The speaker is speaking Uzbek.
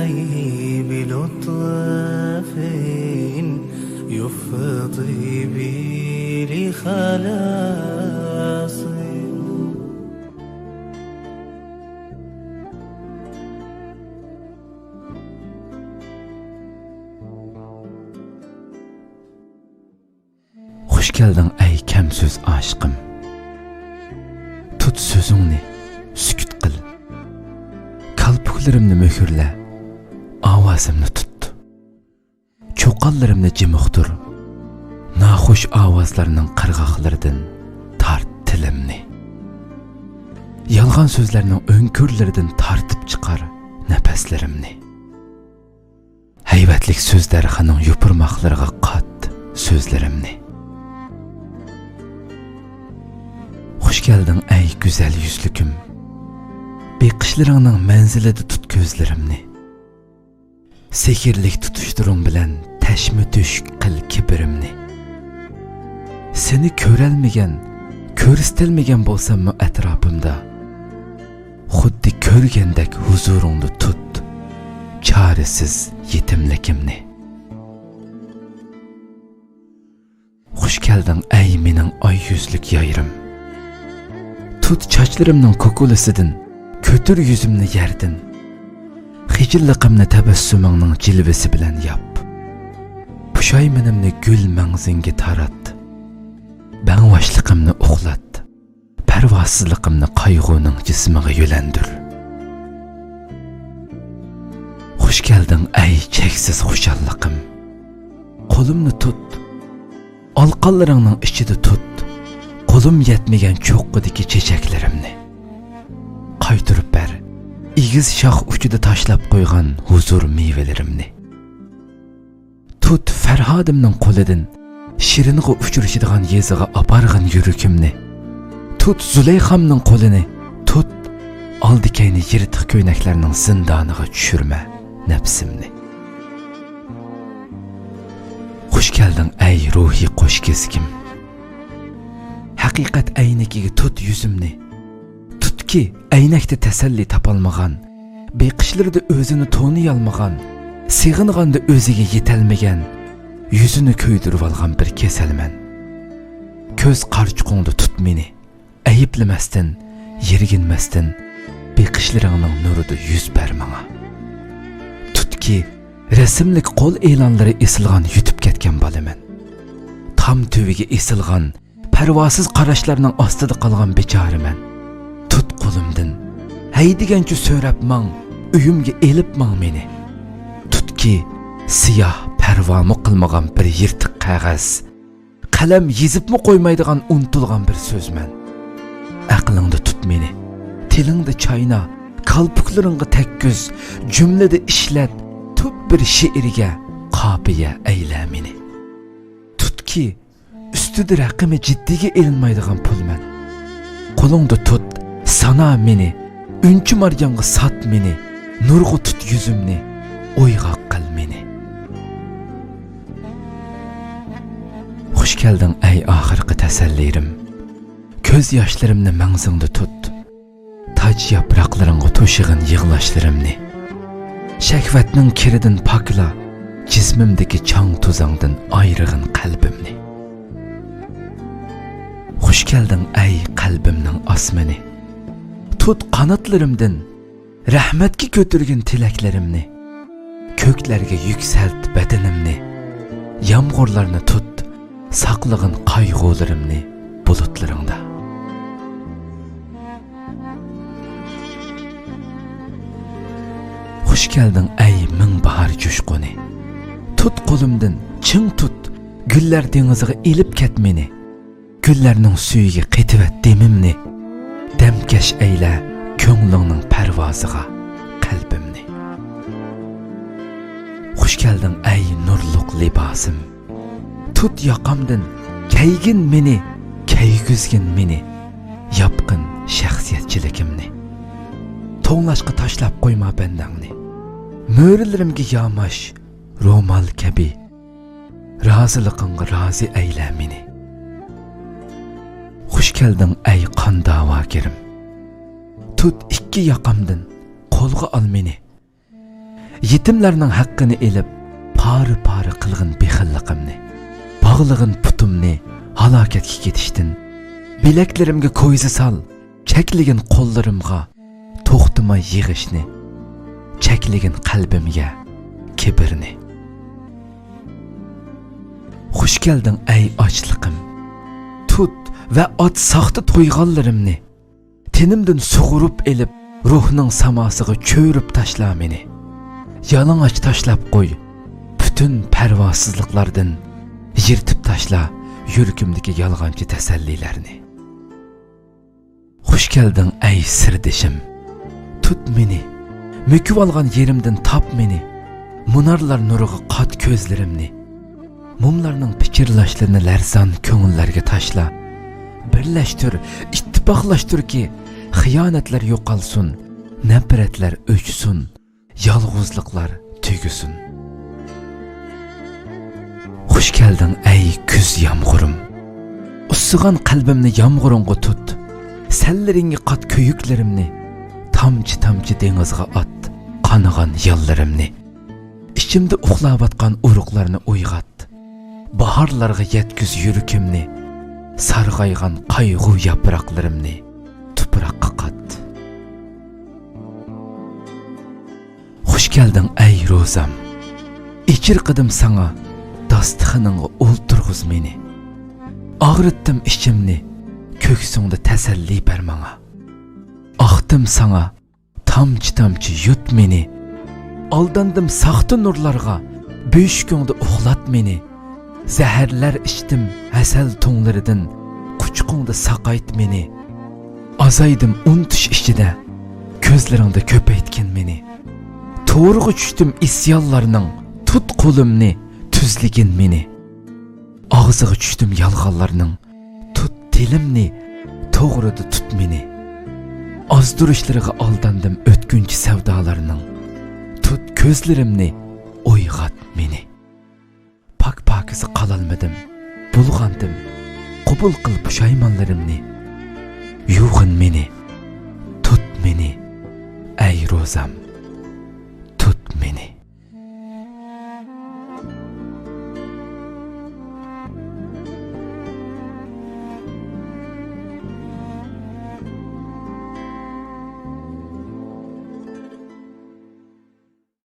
إلهي بلطف يفضي بي لخلاصي. Hoş geldin ey kemsöz aşkım. Tut sözünü, sükut kıl. Kalpuklarımni möhürle, avazımni tut. Çoqallarımni jimiqtir. Naxush avazlarının qirg'oqlaridan tart tilimni. Yalg'on so'zlarning o'nkirlaridan tartib chiqar nafaslarimni. Haybatlik so'zlar xanon yupurmoqlariga qat so'zlarimni. Hoş geldin ey güzel yüzlüküm. Bekişleringning manzilida tut ko'zlarimni. Sekirlik tutuşturum bilen teşmütüş qil kibrimni. Seni körelmegen, körüstelmegen bolsamı etrafımda. Xuddi körgendek huzurungdu tut. Çaresiz yetimlikimni. Hoş geldin ey mening ay yüzlük yayrım. Tut çaçlarımның kokulisidan kötür yüzümni yerdin. Hicilliqimni tabassumingning jilvisi bilan yap. Pushaymonimni gul mangzinga tarat. Bangvoshliqimni uxlat. Parvosizliqimni qayg'uning jismiga yo'landir. Xush kelding ey cheksiz xushalliqim. Qo'limni tut. Alqonlaringning ichida tut. Qo'lim yetmegen cho'qqidagi chechaklerimni. Qaytirib ber. Igiz shox uchida tashlab qo'ygan huzur mevalarimni. Tut Farhodimning qo'lidan shiringa uchrashadigan yeziga apargan yuragimni. Tut Zuleyxamning qo'lini. Tut oldikayni yirtiq ko'ynaklarning zindoniga tushirma nafsimni. Xush kelding ey ruhiy qo'shkeskim. Haqiqat aynakiga tut yüzümni. Tutki aynakda tasalli tapalmagan, beqishlarda o'zini to'niyolmagan, sig'inganda o'ziga yetalmagan, yüzünü kuydirib olgan bir kasalman. Ko'z qarchuqingda tut meni, ayiblamasdan, yerginmasdan, beqishlaringning nurida yuz ber menga. Tutki rasmlik qo'l e'lonlari esilgan yutib ketgan bolaman. Tam tuviga esilgan parvosiz qarashlarning ostida qolgan bechoraman. Tut qo'limdan, haydigancha so'rab mang, uyimga elib mang meni. Tutki siyoh parvomi qilmagan bir yirtiq qog'oz, qalam yezibmi qo'ymaydigan unutilgan bir so'zman. Aqlingda tut meni, tilingda chayna, kalpuklaringga tekkuz, jumlada ishlat, tut bir she'riga qopiya ayla meni. Tutki üstüde raqimi jiddiga elinmaydigan pulman. Qo'lingda tut, sana meni, unchi maryonga sat meni, nurg'a tut yuzimni, o'yg'oq qil meni. Xush kelding ey oxirgi tasallirim. Ko'z yoshlarimni mangzingda tut. Toj yaproqlaringga to'shig'in yig'lashlarimni. Shahvatning kiridan pokla, jismimdagi chang tuzangdan ayrig'in qalbimni. Xush geldin ey qalbimning osmoni. Tut qanotlarimdan rahmatga ko'tirgin tilaklarimni. Ko'klarga yuksalt badanimni. Yomg'irlarni tut, saqlag'in qayg'ularimni bulutlaringda. Xush geldin ey ming bahar jo'shquni. Tut qo'limdan, ching tut, gullar dengiziga elib ket meni. Güllerning suyiga qetivat demimni. Damkash ayla ko'nglingning parvoziga qalbimni. Xush kelding ey nurliq libosim. Tut yoqamdan, kaygin meni, kayguzgin meni. Yopqin shaxsiyatchiligimni. To'nglashqa tashlab qo'yma bendangni. Mo'rilarimga yomash, ro'mol kabi. Roziliqingga rozi ayla meni. Xush kelding ey qon da'vogarim. Tut ikki yoqamdan, qo'lga ol meni. yetimlarning haqqini elib, pari qilg'in bexilliqimni, bog'lig'in putumni halokatga ketishdan, bilaklarimga ko'yzi sol, chekligin qo'llarimga to'xtamay yig'ishni, chekligin qalbimga kibrni. Xush kelding ey ochliqim, tut va ot soxta to'yg'onlarimni, tenimdan sug'urib elib, ruhning samosiga cho'rib tashla meni. Yalang'och tashlab qo'y, butun parvosizliklardan yirtib tashla yuragimdagi yolg'onchi tasallilarni. Xush kelding ey sirdishim, tut meni, müküp olgan yerimdan top meni, munarlar nuriga qat ko'zlarimni, mumlarning pichirlashlarini larzon ko'ngillarga tashla. Birlashtir, ittifoqlashtirki, xiyonatlar yo'qolsin, nafratlar o'chsin, yolg'izliklar tugusin. Xush kelding ey kuz yomg'irim, ussigan qalbimni yomg'iringga tut, sallaringga qat kuyuklarimni, tamchi dengizga at, qanigan yollarimni, ichimda uxlayotgan uruqlarni uyg'at, baharlarga yetkuz yuragimni, sarg'aygan qayg'u yaproqlarimni tuproqqa qat. Xush kelding ey ro'zam, ichirqidim sana, dastixiningga o'ltirg'iz meni. Og'ritdim ichimni, ko'ksingda tasalli ber menga. Aqdim sana, tamchi yut meni. Aldandim saxta nurlarga, beshkingda uxlat meni. Zaharlar ichdim asal to'nglaridan, quchqingda saqayt meni. Azaydim unutish ichida, ko'zlaringda ko'paytgin meni. To'g'riga tushdim isyonlarning, tut qo'limni, tuzligin meni. Og'ziga tushdim yolg'onlarning, tut tilimni, to'g'rida tut meni. Azdurishlariga aldandim o'tgunchi savdolarning, tut ko'zlarimni, uyg'at meni. Pak-pakizi qalolmadim, bulg'andim, qabul qil pushaymonlarimni. Yo'g'in meni, tut meni, ey ro'zam.